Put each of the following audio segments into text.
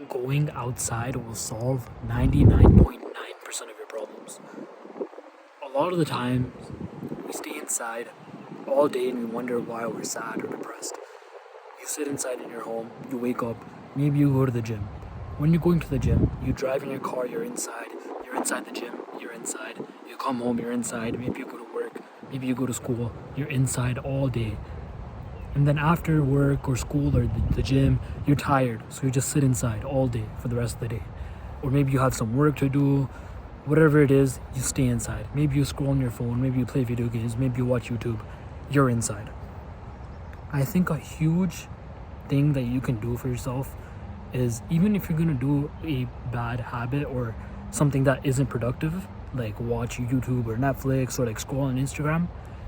going outside will solve 99.9% of your problems. A lot of the time, we stay inside all day and we wonder why we're sad or depressed. You sit inside in your home, you wake up, maybe you go to the gym. When you're going to the gym, you drive in your car, you're inside the gym, you're inside. You come home, you're inside, maybe you go to work, maybe you go to school, you're inside all day. And then after work or school or the gym, you're tired, so you just sit inside all day for the rest of the day. Or maybe you have some work to do, whatever it is, you stay inside. Maybe you scroll on your phone, maybe you play video games, maybe you watch YouTube, you're inside. I think a huge thing that you can do for yourself is, even if you're gonna do a bad habit or something that isn't productive, like watch YouTube or Netflix or like scroll on Instagram,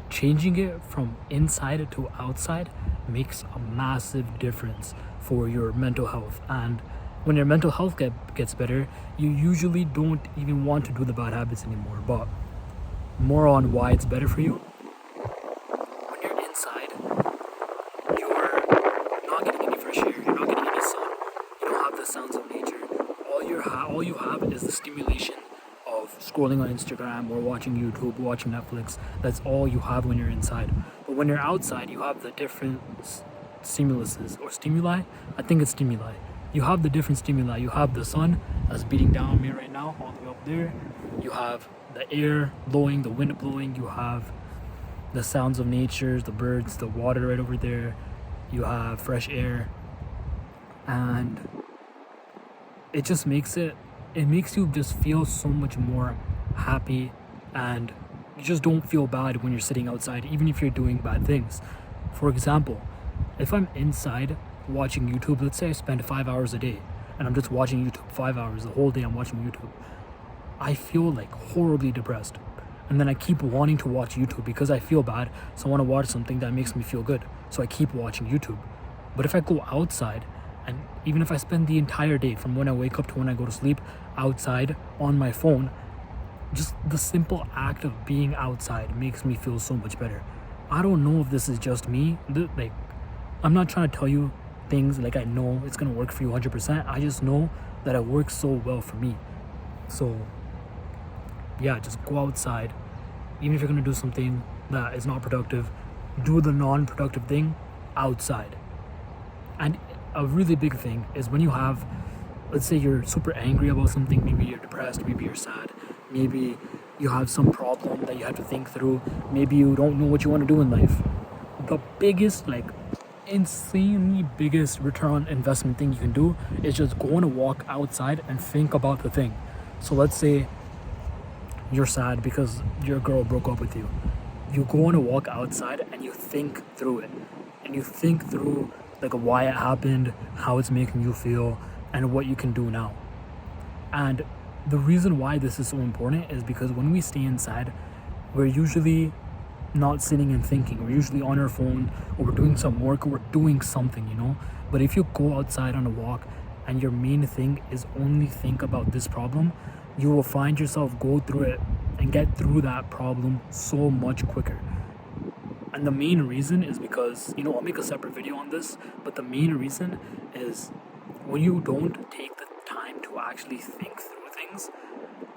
changing it from inside to outside makes a massive difference for your mental health. And when your mental health gets better, you usually don't even want to do the bad habits anymore. But more on why it's better for you. When you're inside, you're not getting any fresh air, you're not getting any sun, you don't have the sounds of nature. All you have is the stimulation of scrolling on Instagram or watching YouTube, watching Netflix. That's all you have when you're inside. But when you're outside, you have the different stimuluses or stimuli. I think it's stimuli. You have the different stimuli. You have the sun that's beating down on me right now, all the way up there. You have the air blowing, the wind blowing. You have the sounds of nature, the birds, the water right over there. You have fresh air. And it just makes you just feel so much more happy, and you just don't feel bad when you're sitting outside, even if you're doing bad things. For example, if I'm inside watching YouTube, let's say I spend 5 hours a day and I'm just watching YouTube 5 hours, the whole day I'm watching YouTube, I feel like horribly depressed. And then I keep wanting to watch YouTube because I feel bad, so I want to watch something that makes me feel good. So I keep watching YouTube. But if I go outside, and even if I spend the entire day from when I wake up to when I go to sleep outside on my phone, just the simple act of being outside makes me feel so much better. I don't know if this is just me. Like, I'm not trying to tell you things like I know it's gonna work for you 100%. I just know that it works so well for me. So yeah, just go outside. Even if you're gonna do something that is not productive, do the non-productive thing outside. And a really big thing is when you have, let's say you're super angry about something, maybe you're depressed, maybe you're sad, maybe you have some problem that you have to think through, maybe you don't know what you want to do in life. The biggest, like insanely biggest return on investment thing you can do is just go on a walk outside and think about the thing. So let's say you're sad because your girl broke up with you. You go on a walk outside and you think through it. And you think through like why it happened, how it's making you feel, and what you can do now. And the reason why this is so important is because when we stay inside, we're usually not sitting and thinking. We're usually on our phone, or we're doing some work, or we're doing something, you know. But if you go outside on a walk and your main thing is only think about this problem, you will find yourself go through it and get through that problem so much quicker. And the main reason is because, I'll make a separate video on this, but the main reason is when you don't take the time to actually think through things,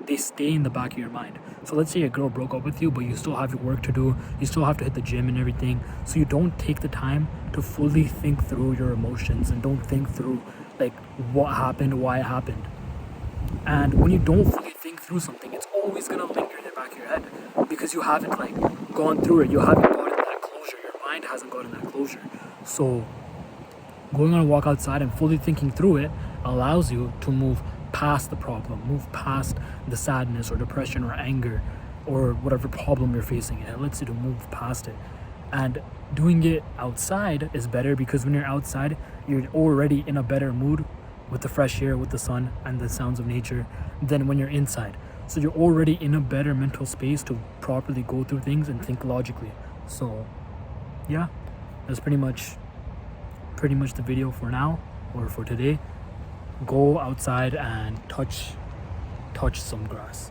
they stay in the back of your mind. So let's say a girl broke up with you, but you still have your work to do, you still have to hit the gym and everything, so you don't take the time to fully think through your emotions and don't think through like what happened, why it happened. And when you don't fully think through something, it's always gonna linger in the back of your head because you haven't like gone through it, you haven't gotten that closure, your mind hasn't gotten that closure. So going on a walk outside and fully thinking through it allows you to move past the problem, move past the sadness or depression or anger or whatever problem you're facing. It lets you to move past it. And doing it outside is better because when you're outside, you're already in a better mood with the fresh air, with the sun and the sounds of nature than when you're inside. So you're already in a better mental space to properly go through things and think logically. So yeah, that's pretty much the video for now, or for today. Go outside and touch some grass.